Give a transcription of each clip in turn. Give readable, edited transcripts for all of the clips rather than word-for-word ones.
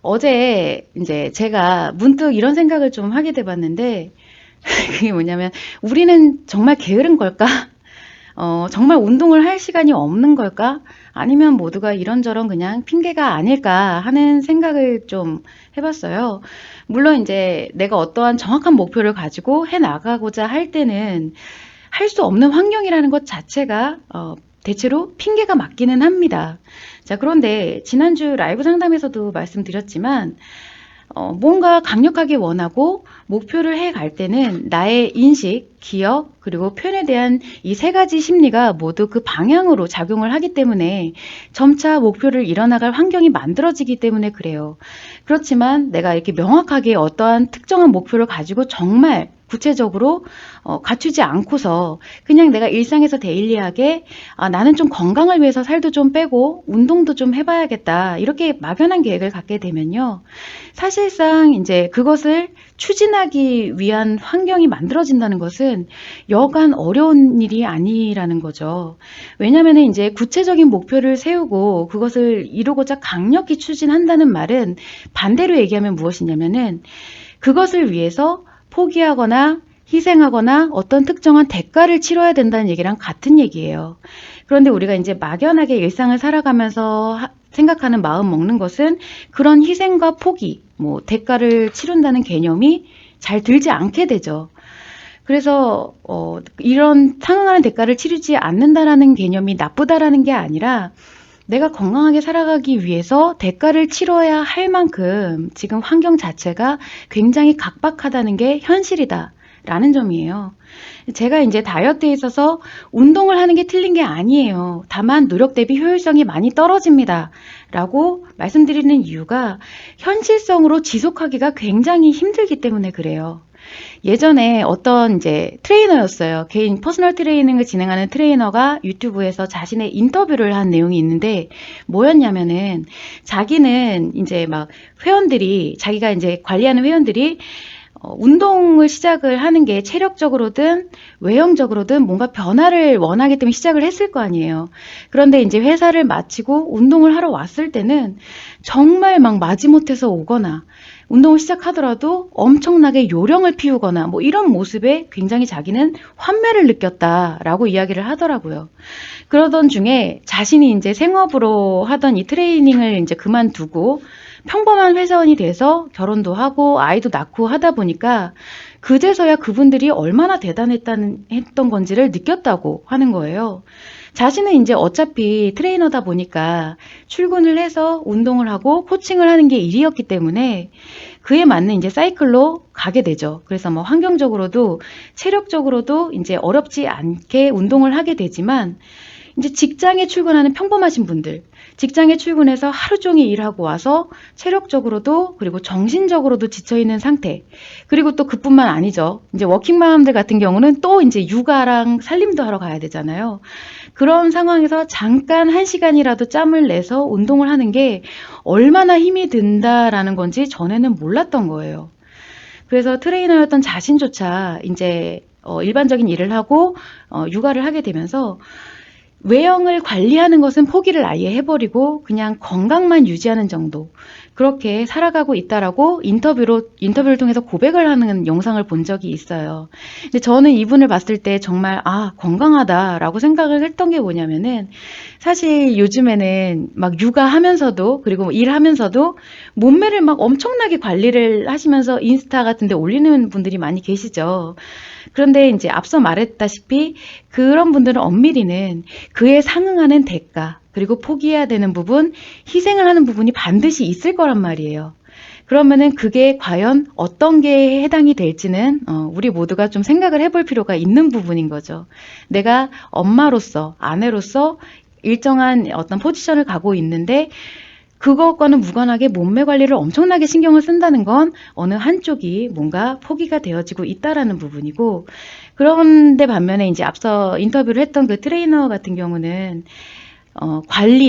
어제 이제 제가 문득 이런 생각을 좀 하게 돼 봤는데 그게 뭐냐면 '우리는 정말 게으른 걸까? 정말 운동을 할 시간이 없는 걸까? 아니면 모두가 이런저런 그냥 핑계가 아닐까?' 하는 생각을 좀 해 봤어요. 물론 인제 내가 어떠한 정확한 목표를 가지고 해 나가고자 할 때는 할 수 없는 환경이라는 것 자체가 대체로 핑계가 맞기는 합니다. 자, 그런데 지난주 라이브 상담에서도 말씀드렸지만 뭔가 강력하게 원하고 목표를 해 갈 때는 나의 인식, 기억, 그리고 표현에 대한 이 세 가지 심리가 모두 그 방향으로 작용을 하기 때문에 점차 목표를 이뤄나갈 환경이 만들어지기 때문에 그래요. 그렇지만 내가 이렇게 명확하게 어떠한 특정한 목표를 가지고 정말 구체적으로 갖추지 않고서 그냥 내가 일상에서 데일리하게 '아, 나는 좀 건강을 위해서 살도 좀 빼고 운동도 좀 해 봐야겠다.' 이렇게 막연한 계획을 갖게 되면요. 사실상 인제 그것을 추진하기 위한 환경이 만들어진다는 것은 여간 어려운 일이 아니라는 거죠. 왜냐면은 인제 구체적인 목표를 세우고 그것을 이루고자 강력히 추진한다는 말은 반대로 얘기하면 무엇이냐면은 그것을 위해서 포기하거나 희생하거나 어떤 특정한 대가를 치러야 된다는 얘기랑 같은 얘기예요. 그런데 우리가 인제 막연하게 일상을 살아가면서 생각하는 마음 먹는 것은 그런 희생과 포기, 뭐 대가를 치른다는 개념이 잘 들지 않게 되죠. 그래서 이런 '상응하는 대가를 치르지 않는다.'라는 개념이 나쁘다라는 게 아니라 내가 건강하게 살아가기 위해서 대가를 치러야 할 만큼 지금 환경 자체가 굉장히 각박하다는 게 현실이다라는 점이에요. 제가 인제 다이어트에 있어서 운동을 하는 게 틀린 게 아니에요. 다만 "노력 대비 효율성이 많이 떨어집니다."라고 말씀드리는 이유가 현실성으로 지속하기가 굉장히 힘들기 때문에 그래요. 예전에 어떤 이제 트레이너였어요. 개인 퍼스널 트레이닝을 진행하는 트레이너가 유튜브에서 자신의 인터뷰를 한 내용이 있는데 뭐였냐면은 자기는 인제 막 회원들이 자기가 인제 관리하는 회원들이 운동을 시작을 하는 게 체력적으로든 외형적으로든 뭔가 변화를 원하기 때문에 시작을 했을 거 아니에요. 그런데 인제 회사를 마치고 운동을 하러 왔을 때는 정말 막 마지못해서 오거나 운동을 시작하더라도 엄청나게 요령을 피우거나 뭐 이런 모습에 굉장히 자기는 환멸을 느꼈다라고 이야기를 하더라고요. 그러던 중에 자신이 인제 생업으로 하던 이 트레이닝을 인제 그만두고 평범한 회사원이 돼서 결혼도 하고 아이도 낳고 하다 보니까 그제서야 그분들이 얼마나 했던 건지를 느꼈다고 하는 거예요. 자신은 인제 어차피 트레이너다 보니까 출근을 해서 운동을 하고 코칭을 하는 게 일이었기 때문에 그에 맞는 인제 사이클로 가게 되죠. 그래서 뭐 환경적으로도 체력적으로도 인제 어렵지 않게 운동을 하게 되지만 인제 직장에 출근하는 평범하신 분들, 직장에 출근해서 하루 종일 일하고 와서 체력적으로도 그리고 정신적으로도 지쳐 있는 상태. 그리고 또 그뿐만 아니죠. 인제 워킹맘들 같은 경우는 또 인제 육아랑 살림도 하러 가야 되잖아요. 그런 상황에서 잠깐 1 시간이라도 짬을 내서 운동을 하는 게 얼마나 힘이 든다라는 건지 전에는 몰랐던 거예요. 그래서 트레이너였던 자신조차 인제 일반적인 일을 하고 육아를 하게 되면서 외형을 관리하는 것은 포기를 아예 해 버리고 그냥 건강만 유지하는 정도, 그렇게 살아가고 있다라고 인터뷰를 통해서 고백을 하는 영상을 본 적이 있어요. 근데 저는 이분을 봤을 때 정말 '아, 건강하다.'라고 생각을 했던 게 뭐냐면은 사실 요즘에는 막 육아하면서도 그리고 뭐 일하면서도 몸매를 막 엄청나게 관리를 하시면서 인스타 같은 데 올리는 분들이 많이 계시죠. 그런데 인제 앞서 말했다시피 그런 분들은 엄밀히는 그에 상응하는 대가, 그리고 포기해야 되는 부분, 희생을 하는 부분이 반드시 있을 거란 말이에요. 그러면은 그게 과연 어떤 게 해당이 될지는 우리 모두가 좀 생각을 해볼 필요가 있는 부분인 거죠. 내가 엄마로서, 아내로서 일정한 어떤 포지션을 가고 있는데 그것과는 무관하게 몸매 관리를 엄청나게 신경을 쓴다는 건 어느 한쪽이 뭔가 포기가 되어지고 있다라는 부분이고, 그런데 반면에 인제 앞서 인터뷰를 했던 그 트레이너 같은 경우는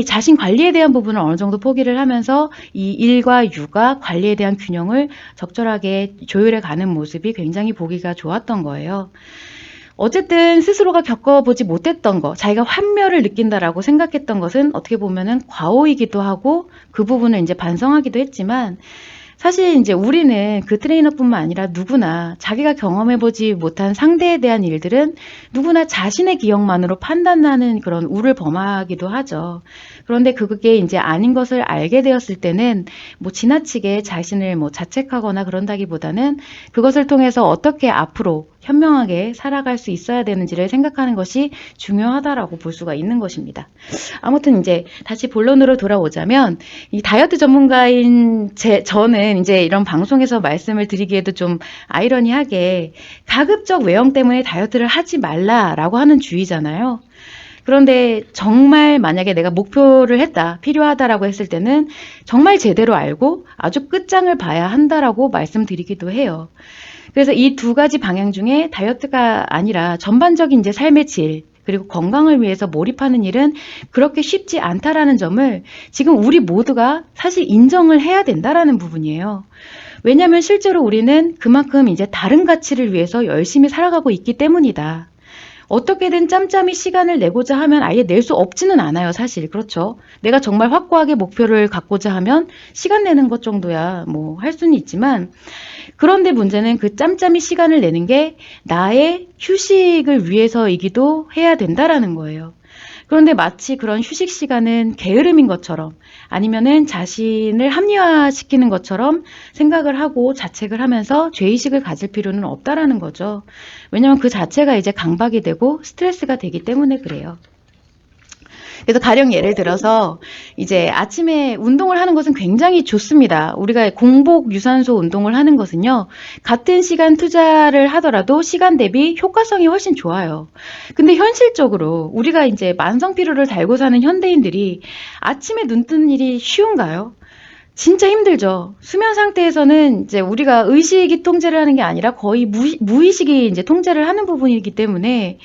자신 관리에 대한 부분을 어느 정도 포기를 하면서 이 일과 육아, 관리에 대한 균형을 적절하게 조율해 가는 모습이 굉장히 보기가 좋았던 거예요. 어쨌든 스스로가 겪어보지 못했던 거, 자기가 환멸을 느낀다라고 생각했던 것은 어떻게 보면은 과오이기도 하고 그 부분을 이제 반성하기도 했지만 사실 이제 우리는 그 트레이너뿐만 아니라 누구나 자기가 경험해보지 못한 상대에 대한 일들은 누구나 자신의 기억만으로 판단하는 그런 우를 범하기도 하죠. 그런데 그게 이제 아닌 것을 알게 되었을 때는 뭐 지나치게 자신을 뭐 자책하거나 그런다기보다는 그것을 통해서 어떻게 앞으로 현명하게 살아갈 수 있어야 되는지를 생각하는 것이 중요하다라고 볼 수가 있는 것입니다. 아무튼 이제 다시 본론으로 돌아오자면 이 다이어트 전문가인 저는 이제 이런 방송에서 말씀을 드리기에도 좀 아이러니하게 가급적 외형 때문에 다이어트를 하지 말라라고 하는 주의잖아요. 그런데 정말 만약에 내가 목표를 했다, 필요하다라고 했을 때는 정말 제대로 알고 아주 끝장을 봐야 한다라고 말씀드리기도 해요. 그래서 이 두 가지 방향 중에 다이어트가 아니라 전반적인 이제 삶의 질, 그리고 건강을 위해서 몰입하는 일은 그렇게 쉽지 않다라는 점을 지금 우리 모두가 사실 인정을 해야 된다라는 부분이에요. 왜냐하면 실제로 우리는 그만큼 이제 다른 가치를 위해서 열심히 살아가고 있기 때문이다. 어떻게든 짬짬이 시간을 내고자 하면 아예 낼 수 없지는 않아요, 사실. 그렇죠. 내가 정말 확고하게 목표를 갖고자 하면 시간 내는 것 정도야 뭐 할 수는 있지만 그런데 문제는 그 짬짬이 시간을 내는 게 나의 휴식을 위해서이기도 해야 된다라는 거예요. 그런데 마치 그런 휴식 시간은 게으름인 것처럼 아니면은 자신을 합리화시키는 것처럼 생각을 하고 자책을 하면서 죄의식을 가질 필요는 없다라는 거죠. 왜냐하면 그 자체가 이제 강박이 되고 스트레스가 되기 때문에 그래요. 그래서 가령 예를 들어서 이제 아침에 운동을 하는 것은 굉장히 좋습니다. 우리가 공복 유산소 운동을 하는 것은요. 같은 시간 투자를 하더라도 시간 대비 효과성이 훨씬 좋아요. 근데 현실적으로 우리가 이제 만성 피로를 달고 사는 현대인들이 아침에 눈 뜨는 일이 쉬운가요? 진짜 힘들죠. 수면 상태에서는 이제 우리가 의식이 통제를 하는 게 아니라 거의 무의식이 이제 통제를 하는 부분이기 때문에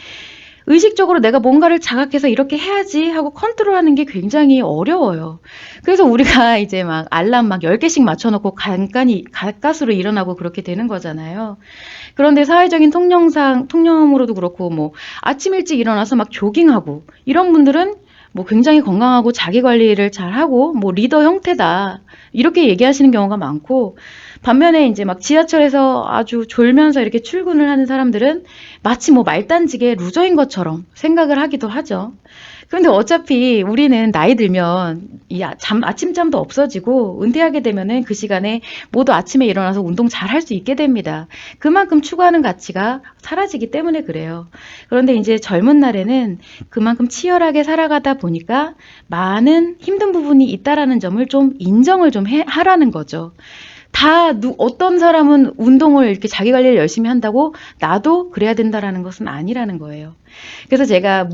의식적으로 내가 뭔가를 자각해서 이렇게 해야지 하고 컨트롤하는 게 굉장히 어려워요. 그래서 우리가 이제 막 알람 막 10개씩 맞춰놓고 간간히 가까스로 일어나고 그렇게 되는 거잖아요. 그런데 사회적인 통념으로도 그렇고 뭐 아침 일찍 일어나서 막 조깅하고 이런 분들은 뭐 굉장히 건강하고 자기 관리를 잘하고 뭐 리더 형태다. 이렇게 얘기하시는 경우가 많고 반면에 이제 막 지하철에서 아주 졸면서 이렇게 출근을 하는 사람들은 마치 뭐 말단지게 루저인 것처럼 생각을 하기도 하죠. 그런데 어차피 우리는 나이 들면 아침잠도 없어지고 은퇴하게 되면은 그 시간에 모두 아침에 일어나서 운동 잘 할 수 있게 됩니다. 그만큼 추구하는 가치가 사라지기 때문에 그래요. 그런데 이제 젊은 날에는 그만큼 치열하게 살아가다 보니까 많은 힘든 부분이 있다라는 점을 좀 인정을 좀 하라는 거죠. 어떤 사람은 운동을 이렇게 자기 관리를 열심히 한다고 나도 그래야 된다라는 것은 아니라는 거예요. 그래서 제가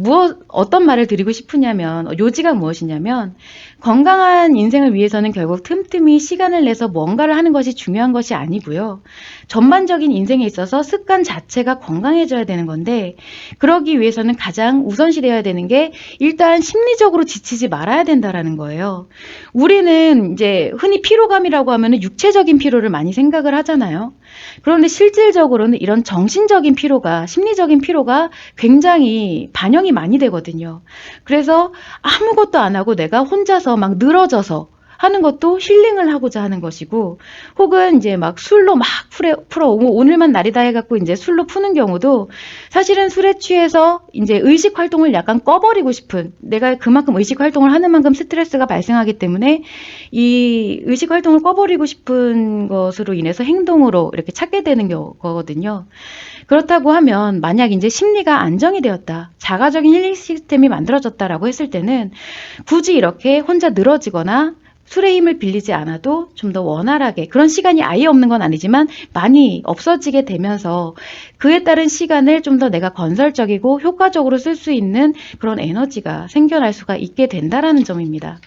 어떤 말을 드리고 싶으냐면, 요지가 무엇이냐면, 건강한 인생을 위해서는 결국 틈틈이 시간을 내서 뭔가를 하는 것이 중요한 것이 아니고요. 전반적인 인생에 있어서 습관 자체가 건강해져야 되는 건데, 그러기 위해서는 가장 우선시 되어야 되는 게 일단 심리적으로 지치지 말아야 된다라는 거예요. 우리는 이제 흔히 피로감이라고 하면은 육체적인 피로를 많이 생각을 하잖아요. 그런데 실질적으로는 이런 정신적인 피로가, 심리적인 피로가 굉장히 반영이 많이 되거든요. 그래서 아무것도 안 하고 내가 혼자서 막 늘어져서 하는 것도 힐링을 하고자 하는 것이고, 혹은 이제 막 술로 막 풀어 오늘만 날이다 해갖고 이제 술로 푸는 경우도 사실은 술에 취해서 이제 의식 활동을 약간 꺼버리고 싶은, 내가 그만큼 의식 활동을 하는 만큼 스트레스가 발생하기 때문에 이 의식 활동을 꺼버리고 싶은 것으로 인해서 행동으로 이렇게 찾게 되는 거거든요. 그렇다고 하면 만약 이제 심리가 안정이 되었다, 자가적인 힐링 시스템이 만들어졌다라고 했을 때는 굳이 이렇게 혼자 늘어지거나 술의 힘을 빌리지 않아도 좀 더 원활하게, 그런 시간이 아예 없는 건 아니지만 많이 없어지게 되면서 그에 따른 시간을 좀 더 내가 건설적이고 효과적으로 쓸 수 있는 그런 에너지가 생겨날 수가 있게 된다라는 점입니다.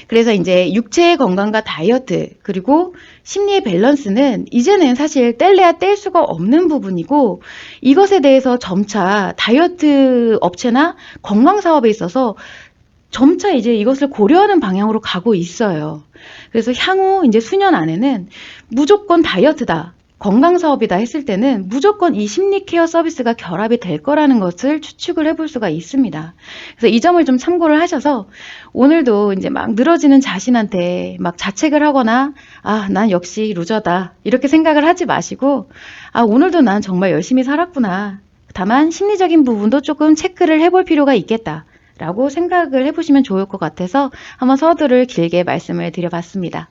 그래서 이제 육체의 건강과 다이어트 그리고 심리의 밸런스는 이제는 사실 뗄래야 뗄 수가 없는 부분이고, 이것에 대해서 점차 다이어트 업체나 건강 사업에 있어서 점차 이제 이것을 고려하는 방향으로 가고 있어요. 그래서 향후 이제 수년 안에는 무조건 다이어트다, 건강 사업이다 했을 때는 무조건 이 심리 케어 서비스가 결합이 될 거라는 것을 추측을 해볼 수가 있습니다. 그래서 이 점을 좀 참고를 하셔서 오늘도 이제 막 늘어지는 자신한테 막 자책을 하거나 난 역시 루저다 이렇게 생각을 하지 마시고 오늘도 난 정말 열심히 살았구나. 다만 심리적인 부분도 조금 체크를 해볼 필요가 있겠다 라고 생각을 해보시면 좋을 것 같아서 한번 서두를 길게 말씀을 드려봤습니다.